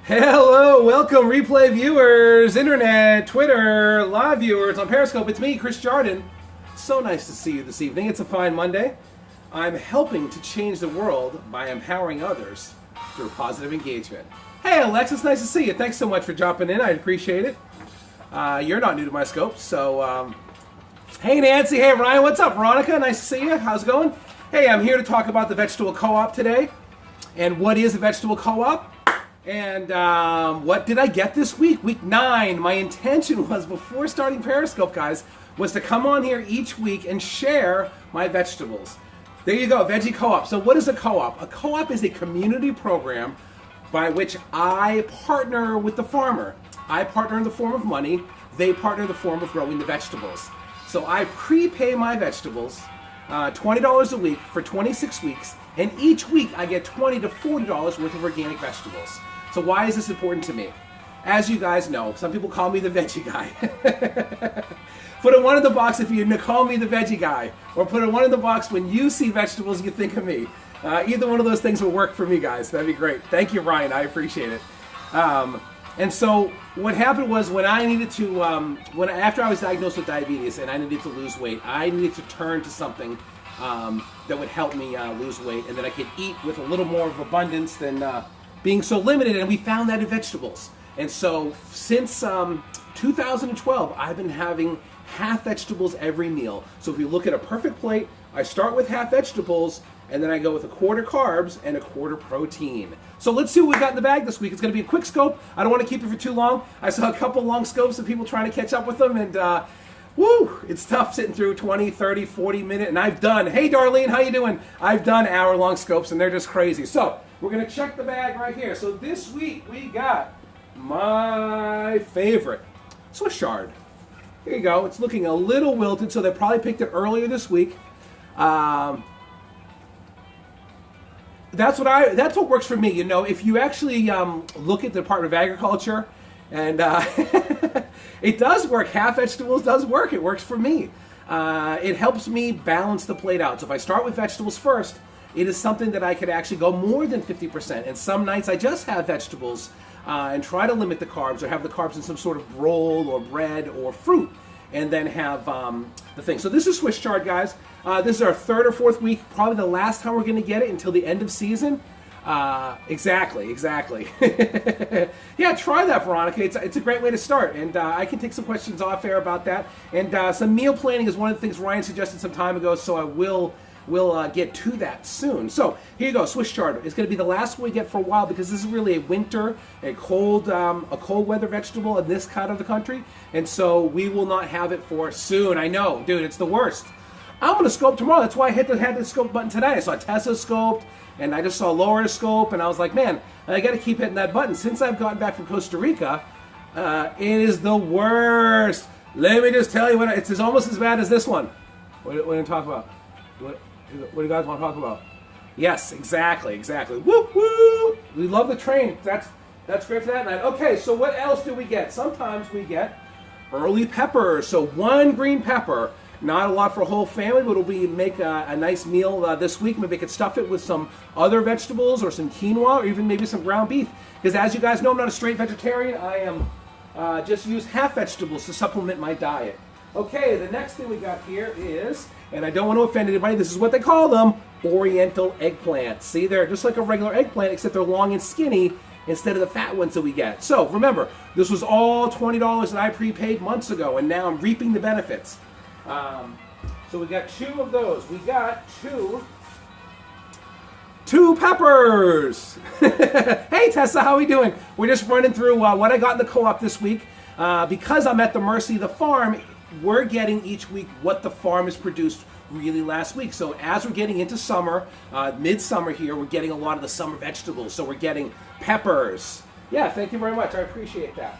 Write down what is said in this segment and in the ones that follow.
Hello, welcome replay viewers, internet, Twitter, live viewers on Periscope. It's me, Chris Jardin. So nice to see you this evening. It's a fine Monday. I'm helping to change the world by empowering others through positive engagement. Hey Alexis, nice to see you. Thanks so much for dropping in. I appreciate it. You're not new to my scope, so hey Nancy, hey Ryan, what's up? Veronica, nice to see you. How's it going? Hey, I'm here to talk about the vegetable co-op today. And what is a vegetable co-op? And what did I get this week? Week 9. My intention was, before starting Periscope, guys, was to come on here each week and share my vegetables. There you go, Veggie Co-op. So what is a co-op? A co-op is a community program by which I partner with the farmer. I partner in the form of money. They partner in the form of growing the vegetables. So I prepay my vegetables $20 a week for 26 weeks. And each week I get $20 to $40 worth of organic vegetables. So why is this important to me? As you guys know, some people call me the veggie guy. Put a 1 in the box if you call me the veggie guy. Or put a 1 in the box when you see vegetables, you think of me. Either one of those things will work for me, guys. That'd be great. Thank you, Ryan. I appreciate it. And so what happened was, when I needed to, after I was diagnosed with diabetes and I needed to lose weight, I needed to turn to something that would help me lose weight, and that I could eat with a little more of abundance than being so limited, and we found that in vegetables. And so since 2012, I've been having half vegetables every meal. So if you look at a perfect plate, I start with half vegetables, and then I go with a quarter carbs and a quarter protein. So let's see what we got in the bag this week. It's going to be a quick scope. I don't want to keep it for too long. I saw a couple long scopes of people trying to catch up with them, and woo, it's tough sitting through 20, 30, 40 minute, and I've done, hey Darlene, how you doing? I've done hour-long scopes, and they're just crazy. So we're going to check the bag right here. So this week we got my favorite Swiss chard. Here you go. It's looking a little wilted, so they probably picked it earlier this week. That's what works for me. You know, if you actually look at the Department of Agriculture, and it does work. Half vegetables does work. It works for me. It helps me balance the plate out. So if I start with vegetables first, it is something that I could actually go more than 50%. And some nights I just have vegetables and try to limit the carbs, or have the carbs in some sort of roll or bread or fruit, and then have the thing. So this is Swiss chard, guys. This is our 3rd or 4th week, probably the last time we're going to get it until the end of season. Exactly. Yeah, try that, Veronica. It's a great way to start, and I can take some questions off air about that. And some meal planning is one of the things Ryan suggested some time ago, so I will get to that soon. So here you go, Swiss chard. It's going to be the last one we get for a while, because this is really a winter, a cold weather vegetable in this kind of the country, and so we will not have it for soon. I know, dude, it's the worst. I'm going to scope tomorrow. That's why I had the scope button today. I saw Tessa scoped, and I just saw Laura scope, and I was like, man, I got to keep hitting that button. Since I've gotten back from Costa Rica, it is the worst. Let me just tell you, it's almost as bad as this one. What do you talk about? What do you guys want to talk about? Yes, exactly. Woo woo! We love the train. That's great for that night. Okay, so what else do we get? Sometimes we get early peppers. So 1 green pepper. Not a lot for a whole family, but it'll make a nice meal this week. Maybe I could stuff it with some other vegetables, or some quinoa, or even maybe some ground beef. Because as you guys know, I'm not a straight vegetarian. I am just use half vegetables to supplement my diet. Okay, the next thing we got here is, and I don't want to offend anybody, this is what they call them, Oriental eggplants. See, they're just like a regular eggplant, except they're long and skinny instead of the fat ones that we get. So remember, this was all $20 that I prepaid months ago, and now I'm reaping the benefits. So we got 2 of those. We got two peppers. Hey Tessa, how are we doing? We're just running through what I got in the co-op this week. Because I'm at the mercy of the farm, we're getting each week what the farm has produced really last week. So as we're getting into summer, midsummer here, we're getting a lot of the summer vegetables. So we're getting peppers. Yeah, thank you very much. I appreciate that.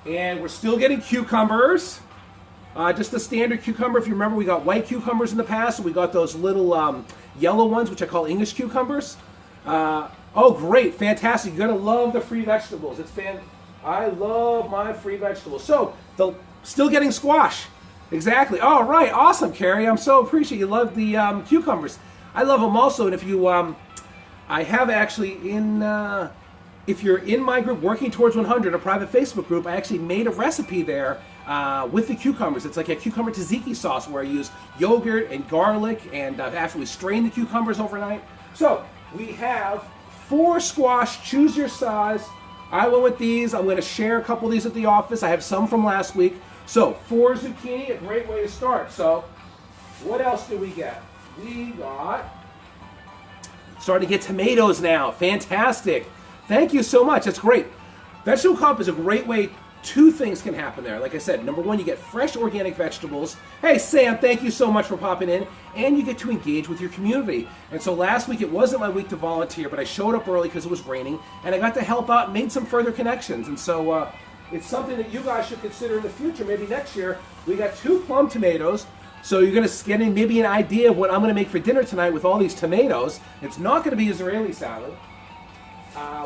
And we're still getting cucumbers. Just the standard cucumber. If you remember, we got white cucumbers in the past, and we got those little yellow ones, which I call English cucumbers. Oh, great. Fantastic. You're going to love the free vegetables. I love my free vegetables. So, still getting squash. Exactly. All right. Awesome, Carrie. I'm so appreciate you love the cucumbers. I love them also. And if you, I have actually in if you're in my group, Working Towards 100, a private Facebook group, I actually made a recipe there with the cucumbers. It's like a cucumber tzatziki sauce where I use yogurt and garlic and actually strain the cucumbers overnight. So we have 4 squash, choose your size. I went with these. I'm going to share a couple of these at the office. I have some from last week. So 4 zucchini, a great way to start. So what else do we get? We got, starting to get tomatoes now. Fantastic. Thank you so much. That's great. Vegetable co-op is a great way. 2 things can happen there. Like I said, number 1, you get fresh organic vegetables. Hey, Sam, thank you so much for popping in. And you get to engage with your community. And so last week, it wasn't my week to volunteer, but I showed up early because it was raining, and I got to help out and made some further connections. And so it's something that you guys should consider in the future. Maybe next year, we got 2 plum tomatoes. So you're going to get maybe an idea of what I'm going to make for dinner tonight with all these tomatoes. It's not going to be Israeli salad.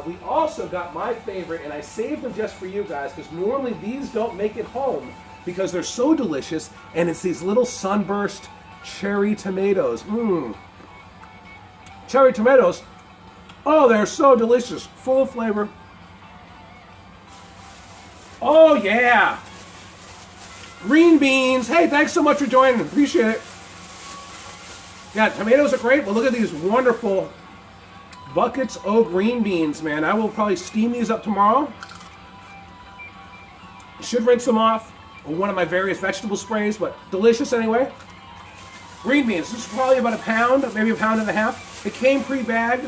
We also got my favorite, and I saved them just for you guys because normally these don't make it home because they're so delicious, and it's these little sunburst cherry tomatoes. Cherry tomatoes, oh, they're so delicious, full of flavor. Oh, yeah. Green beans. Hey, thanks so much for joining. Appreciate it. Yeah, tomatoes are great. Well, look at these wonderful buckets of green beans, man. I will probably steam these up tomorrow. Should rinse them off with one of my various vegetable sprays, but delicious anyway. Green beans. This is probably about a pound, maybe a pound and a half. It came pre-bagged.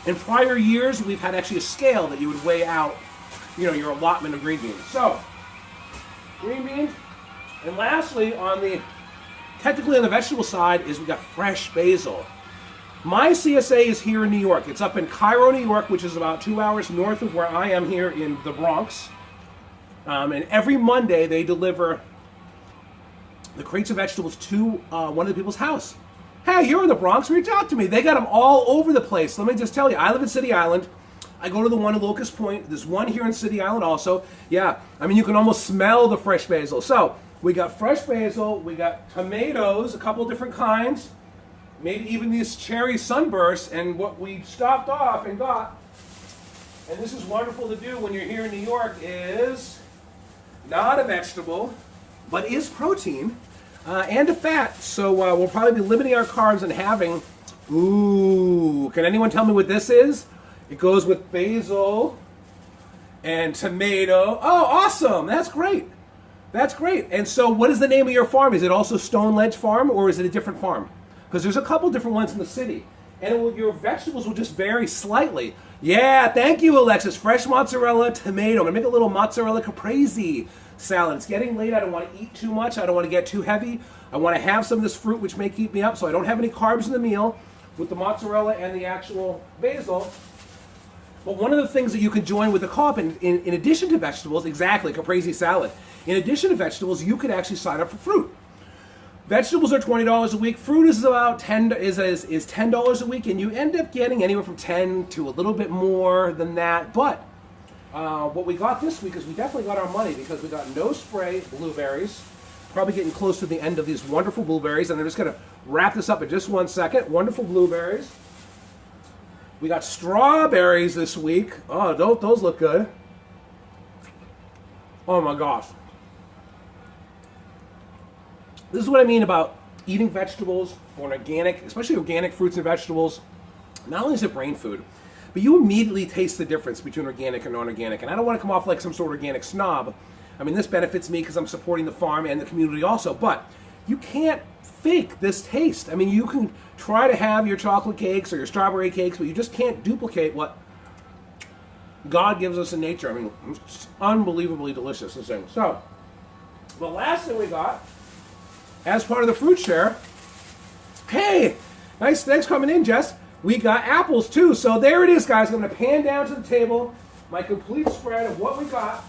In prior years, we've had actually a scale that you would weigh out, your allotment of green beans. So, green beans. And lastly, technically on the vegetable side, is we got fresh basil. My CSA is here in New York. It's up in Cairo, New York, which is about 2 hours north of where I am here in the Bronx. And every Monday they deliver the crates of vegetables to one of the people's house. Hey, you're in the Bronx, reach out to me. They got them all over the place. Let me just tell you, I live in City Island. I go to the one in Locust Point. There's one here in City Island also. Yeah, I mean, you can almost smell the fresh basil. So we got fresh basil, we got tomatoes, a couple different kinds. Maybe even these cherry sunbursts, and what we stopped off and got, and this is wonderful to do when you're here in New York, is not a vegetable, but is protein and a fat. So we'll probably be limiting our carbs and having, can anyone tell me what this is? It goes with basil and tomato. Oh, awesome, that's great. That's great. And so what is the name of your farm? Is it also Stone Ledge Farm, or is it a different farm? Because there's a couple different ones in the city. And your vegetables will just vary slightly. Yeah, thank you, Alexis. Fresh mozzarella, tomato. I'm going to make a little mozzarella caprese salad. It's getting late. I don't want to eat too much. I don't want to get too heavy. I want to have some of this fruit, which may keep me up, so I don't have any carbs in the meal with the mozzarella and the actual basil. But one of the things that you can join with the co-op, in addition to vegetables, exactly, caprese salad. In addition to vegetables, you could actually sign up for fruit. Vegetables are $20 a week. Fruit is about $10 a week, and you end up getting anywhere from 10 to a little bit more than that. But what we got this week is we definitely got our money because we got no spray blueberries. Probably getting close to the end of these wonderful blueberries, and I'm just going to wrap this up in just 1 second. Wonderful blueberries. We got strawberries this week. Oh, those look good. Oh my gosh. This is what I mean about eating vegetables or organic, especially organic fruits and vegetables. Not only is it brain food, but you immediately taste the difference between organic and non-organic. And I don't want to come off like some sort of organic snob. I mean, this benefits me because I'm supporting the farm and the community also. But you can't fake this taste. I mean, you can try to have your chocolate cakes or your strawberry cakes, but you just can't duplicate what God gives us in nature. I mean, it's unbelievably delicious, this thing. So, the last thing we got, as part of the fruit share, hey, nice, thanks for coming in, Jess. We got apples too. So there it is, guys. I'm going to pan down to the table my complete spread of what we got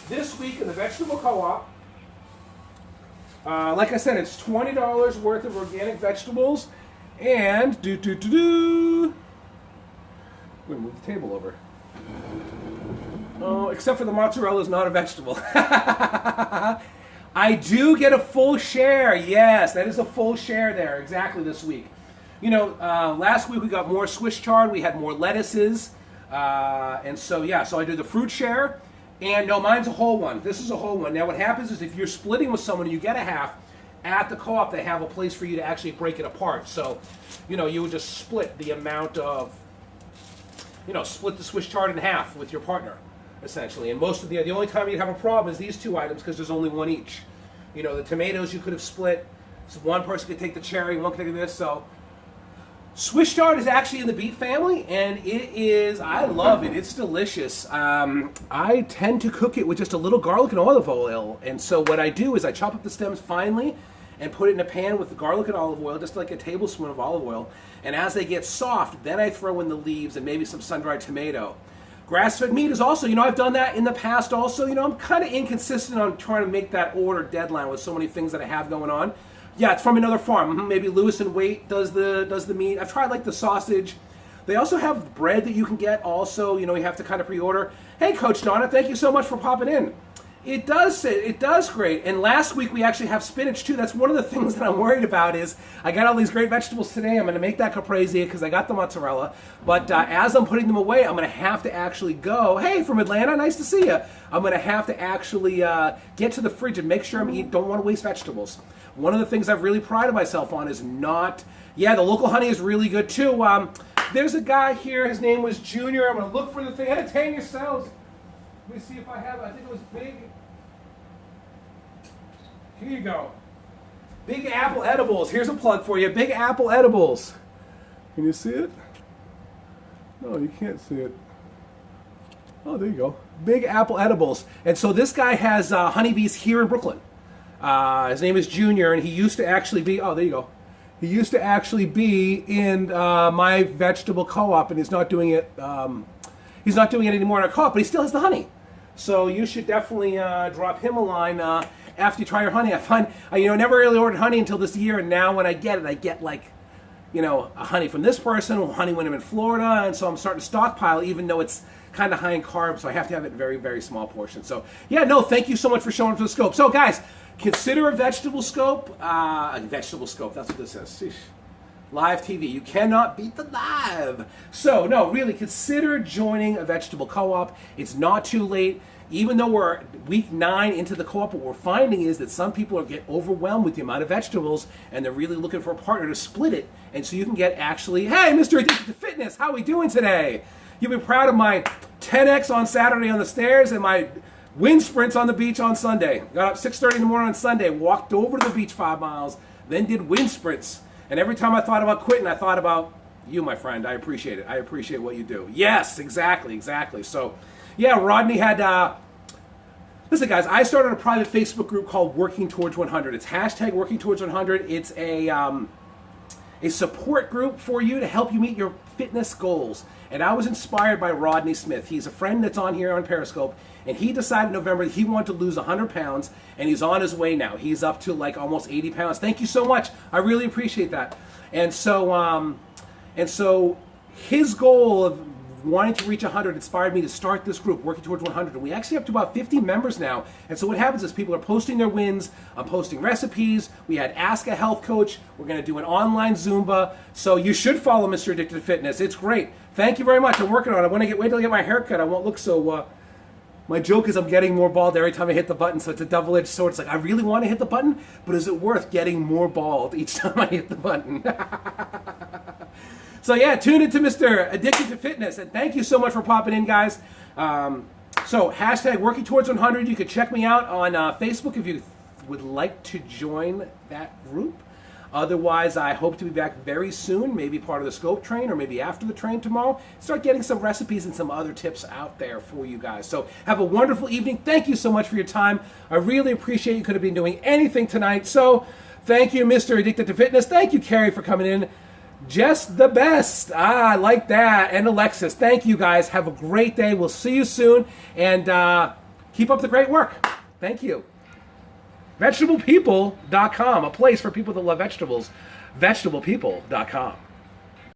this week in the vegetable co-op. Like I said, it's $20 worth of organic vegetables, and I'm going to move the table over. Oh, except for the mozzarella is not a vegetable. I do get a full share. Yes, that is a full share there, exactly this week. Last week we got more Swiss chard. We had more lettuces. And so, yeah, so I do the fruit share. And no, mine's a whole one. This is a whole one. Now, what happens is if you're splitting with someone and you get a half, at the co-op they have a place for you to actually break it apart. So, you would just split the amount of, split the Swiss chard in half with your partner, essentially. And most of the only time you'd have a problem is these two items because there's only one each. The tomatoes you could have split. So one person could take the cherry, one could take this. So Swiss chard is actually in the beet family, and I love it. It's delicious. I tend to cook it with just a little garlic and olive oil. And so what I do is I chop up the stems finely and put it in a pan with the garlic and olive oil, just like a tablespoon of olive oil. And as they get soft, then I throw in the leaves and maybe some sun-dried tomato. Grass-fed meat is also, I've done that in the past also. I'm kind of inconsistent on trying to make that order deadline with so many things that I have going on. Yeah, it's from another farm. Maybe Lewis and Waite does the meat. I've tried like the sausage. They also have bread that you can get also. You have to kind of pre-order. Hey, Coach Donna, thank you so much for popping in. It does great. And last week we actually have spinach too. That's one of the things that I'm worried about is I got all these great vegetables today. I'm going to make that caprese because I got the mozzarella. But as I'm putting them away, I'm going to have to actually go, hey, from Atlanta, nice to see you. I'm going to have to actually get to the fridge and make sure don't want to waste vegetables. One of the things I've really prided myself on is the local honey is really good too. There's a guy here, his name was Junior. I'm going to look for the thing. Entertain yourselves. Let me see if I have, I think it was Big. Here you go. Big Apple Edibles. Here's a plug for you. Big Apple Edibles. Can you see it? No, you can't see it. Oh, there you go. Big Apple Edibles. And so this guy has honeybees here in Brooklyn. His name is Junior, and he used to actually be, oh, there you go. He used to actually be in my vegetable co-op, and he's not doing it anymore in our co-op, but he still has the honey. So you should definitely drop him a line after you try your honey. I find, I never really ordered honey until this year, and now when I get it, I get like, a honey from this person, honey when I'm in Florida, and so I'm starting to stockpile, even though it's kind of high in carbs, so I have to have it in very, very small portions. So, yeah, no, thank you so much for showing up to the scope. So, guys, consider a vegetable scope. That's what this is. Sheesh. Live TV. You cannot beat the live. So, no, really, consider joining a vegetable co-op. It's not too late. Even though we're week 9 into the co-op, what we're finding is that some people get overwhelmed with the amount of vegetables, and they're really looking for a partner to split it. And so you can get actually, hey, Mr. Addicted to Fitness, how are we doing today? You'll be proud of my 10X on Saturday on the stairs and my wind sprints on the beach on Sunday. Got up 6:30 in the morning on Sunday, walked over to the beach 5 miles, then did wind sprints. And every time I thought about quitting, I thought about you, my friend. I appreciate it. I appreciate what you do. Yes, exactly. So, yeah, Rodney had... Listen, guys, I started a private Facebook group called Working Towards 100. It's hashtag Working Towards 100. It's a support group for you to help you meet your fitness goals. And I was inspired by Rodney Smith. He's a friend that's on here on Periscope, and he decided in November that he wanted to lose 100 pounds, and he's on his way now. He's up to like almost 80 pounds. Thank you so much. I really appreciate that. And so his goal of wanting to reach 100 inspired me to start this group, Working Towards 100. And we actually have to about 50 members now. And so what happens is people are posting their wins. I'm posting recipes. We had Ask a Health Coach. We're going to do an online Zumba. So you should follow Mr. Addicted to Fitness. It's great. Thank you very much. I'm working on it. When I wait till I get my hair cut, I won't look so... my joke is I'm getting more bald every time I hit the button, so it's a double-edged sword. It's like, I really want to hit the button, but is it worth getting more bald each time I hit the button? So yeah, tune into Mr. Addicted to Fitness, and thank you so much for popping in, guys. So hashtag Working Towards 100. You can check me out on Facebook if you would like to join that group. Otherwise, I hope to be back very soon, maybe part of the Scope train or maybe after the train tomorrow. Start getting some recipes and some other tips out there for you guys. So have a wonderful evening. Thank you so much for your time. I really appreciate you could have been doing anything tonight. So thank you, Mr. Addicted to Fitness. Thank you, Carrie, for coming in. Just the best. I like that. And Alexis, thank you guys. Have a great day. We'll see you soon. And keep up the great work. Thank you. VegetablePeople.com, a place for people that love vegetables. VegetablePeople.com.